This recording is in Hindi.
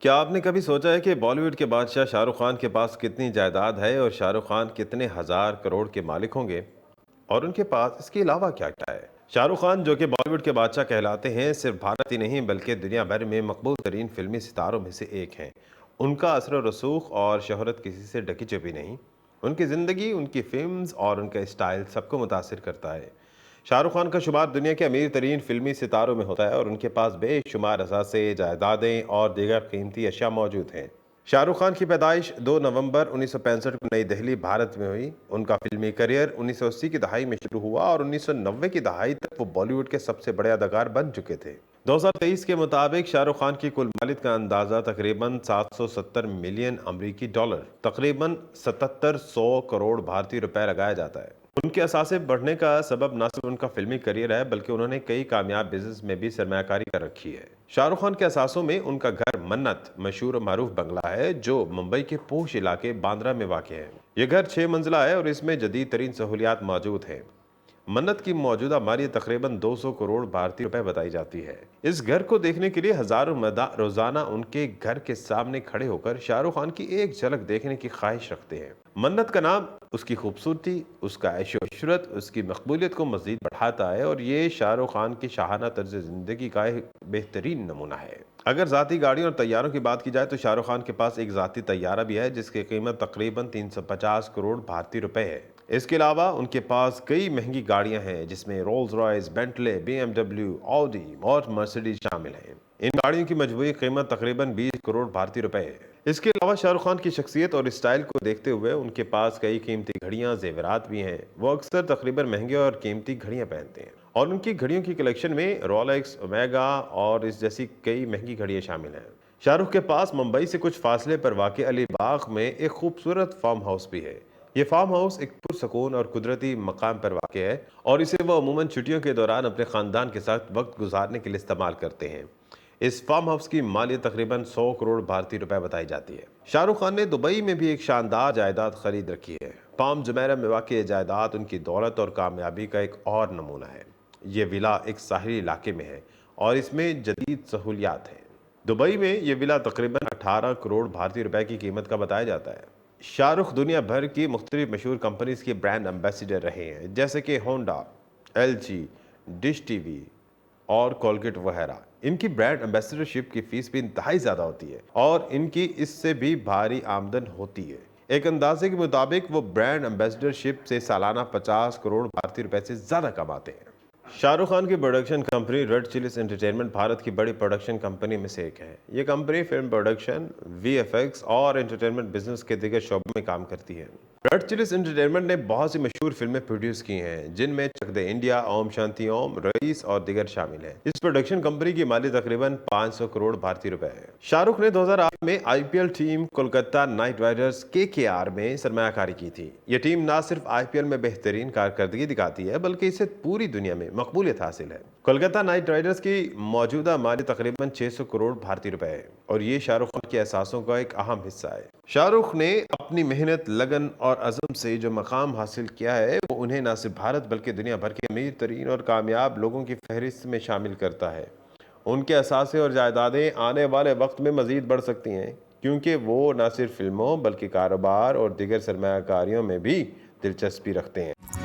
क्या आपने कभी सोचा है कि बॉलीवुड के बादशाह शाहरुख खान के पास कितनी जायदाद है और शाहरुख खान कितने हजार करोड़ के मालिक होंगे? और उनके पास इसके अलावा क्या क्या है? शाहरुख खान जो कि बॉलीवुड के बादशाह कहलाते हैं, सिर्फ भारत ही नहीं बल्कि दुनिया भर में मकबूल तरीन फिल्मी सितारों में से एक हैं। उनका असर और रसूख और शोहरत किसी से ढकी छुपी नहीं। उनकी ज़िंदगी, उनकी फिल्म्स और उनका स्टाइल सबको मुतासिर करता है। शाहरुख खान का शुमार दुनिया के अमीर तरीन फिल्मी सितारों में होता है और उनके पास बेशुमार असासे, जायदादें और दीगर कीमती अशिया मौजूद हैं। शाहरुख खान की पैदाइश 2 नवंबर 1965 को नई दिल्ली, भारत में हुई। उनका फिल्मी करियर 1980 की दहाई में शुरू हुआ और 1990 की दहाई तक वो बॉलीवुड के सबसे बड़े अदाकार बन चुके थे। 2023 के मुताबिक शाहरुख खान की कुल मालियत का अंदाजा तकरीबन 770 मिलियन अमरीकी डॉलर, तकरीबन 7700 करोड़ भारतीय रुपए लगाया जाता है। उनके असासे बढ़ने का सबब न सिर्फ उनका फिल्मी करियर है बल्कि उन्होंने कई कामयाब बिजनेस में भी सरमायाकारी कर रखी है। शाहरुख खान के असासों में उनका घर मन्नत, मशहूर और मारूफ बंगला है जो मुंबई के पोश इलाके बांद्रा में वाक़ है। यह घर 6 मंजिला है और इसमें जदीद तरीन सहूलियात मौजूद हैं। मन्नत की मौजूदा मालियत तकरीबन 200 करोड़ भारतीय रुपए बताई जाती है। इस घर को देखने के लिए हजारों रोजाना उनके घर के सामने खड़े होकर शाहरुख खान की एक झलक देखने की ख्वाहिश रखते हैं। मन्नत का नाम उसकी खूबसूरती, उसका ऐशो इशरत, उसकी मकबूलियत को मजीद बढ़ाता है और ये शाहरुख खान की शाहाना तर्ज जिंदगी का एक बेहतरीन नमूना है। अगर जाती गाड़ियों और तैयारों की बात की जाए तो शाहरुख खान के पास एक जाती तैयारा भी है जिसकी कीमत तकरीबन 350 करोड़ भारतीय रुपए है। इसके अलावा उनके पास कई महंगी गाड़ियां हैं जिसमें Rolls Royce, Bentley, BMW, Audi और मर्सिडीज शामिल हैं। इन गाड़ियों की मजबूरी कीमत तकरीबन 20 करोड़ भारतीय रुपए है। इसके अलावा शाहरुख खान की शख्सियत और स्टाइल को देखते हुए उनके पास कई कीमती घड़ियां, जेवरात भी हैं। वो अक्सर तकरीबन महंगे और कीमती घड़ियां पहनते हैं और उनकी घड़ियों की कलेक्शन में रोलेक्स, ओमेगा और इस जैसी कई महंगी घड़ियां शामिल हैं। शाहरुख के पास मुंबई से कुछ फासले पर वाक़ अलीबाग में एक खूबसूरत फार्म हाउस भी है। ये फार्म हाउस एक पुरसकून और कुदरती मकाम पर वाक़ है और इसे वो अमूमन छुट्टियों के दौरान अपने ख़ानदान के साथ वक्त गुजारने के लिए इस्तेमाल करते हैं। इस फार्म हाउस की मालियत तकरीबन 100 करोड़ भारतीय रुपए बताई जाती है। शाहरुख खान ने दुबई में भी एक शानदार जायदाद खरीद रखी है। पाम जुमेरा में वाक़ जायदाद उनकी दौलत और कामयाबी का एक और नमूना है। ये विला एक साहिली इलाके में है और इसमें जदीद सहूलियात हैं। दुबई में ये विला तकरीबन 18 करोड़ भारतीय रुपए की कीमत का बताया जाता है। शाहरुख दुनिया भर की मुख्तलिफ मशहूर कंपनीज के ब्रांड एम्बेसडर रहे हैं जैसे कि होंडा, LG, डिश टीवी और कोलगेट वगैरह। इनकी ब्रांड एम्बेसडरशिप की फीस भी इंतहाई ज़्यादा होती है और इनकी इससे भी भारी आमदन होती है। एक अंदाजे के मुताबिक वो ब्रांड एम्बेसडरशिप से सालाना 50 करोड़ भारतीय रुपए से ज़्यादा कमाते हैं। शाहरुख खान की production company red chillies entertainment Bharat की बड़ी प्रोडक्शन कंपनी में से एक है। ये कंपनी फिल्म प्रोडक्शन, VFX और एंटरटेनमेंट बिजनेस के दिगर शोबों में काम करती है। रेड चिलीज एंटरटेनमेंट ने बहुत सी मशहूर फिल्में प्रोड्यूस की हैं जिनमें चक दे इंडिया, ओम शांति ओम, रईस और दिगर शामिल हैं। इस प्रोडक्शन कंपनी की मालियत तकरीबन 500 करोड़ भारतीय रुपए है। शाहरुख ने 2008 में IPL team Kolkata night Riders KKR में सरमायाकारी की थी। ये टीम न सिर्फ IPL में बेहतरीन कारकर्दगी दिखाती है बल्कि इसे पूरी दुनिया में मकबूलियत हासिल है। कोलकाता नाइट राइडर्स की मौजूदा मालियत तकरीबन 600 करोड़ भारतीय रुपए है और ये शाहरुख खान के एहसासों का एक अहम हिस्सा है। शाहरुख ने अपनी मेहनत, लगन और अज़म से जो मकाम हासिल किया है वो उन्हें न सिर्फ भारत बल्कि दुनिया भर के अमीर तरीन और कामयाब लोगों की फहरिस्त में शामिल करता है। उनके असासे और जायदादें आने वाले वक्त में मजीद बढ़ सकती हैं क्योंकि वो न सिर्फ फिल्मों बल्कि कारोबार और दिगर सरमायाकारियों में भी दिलचस्पी रखते हैं।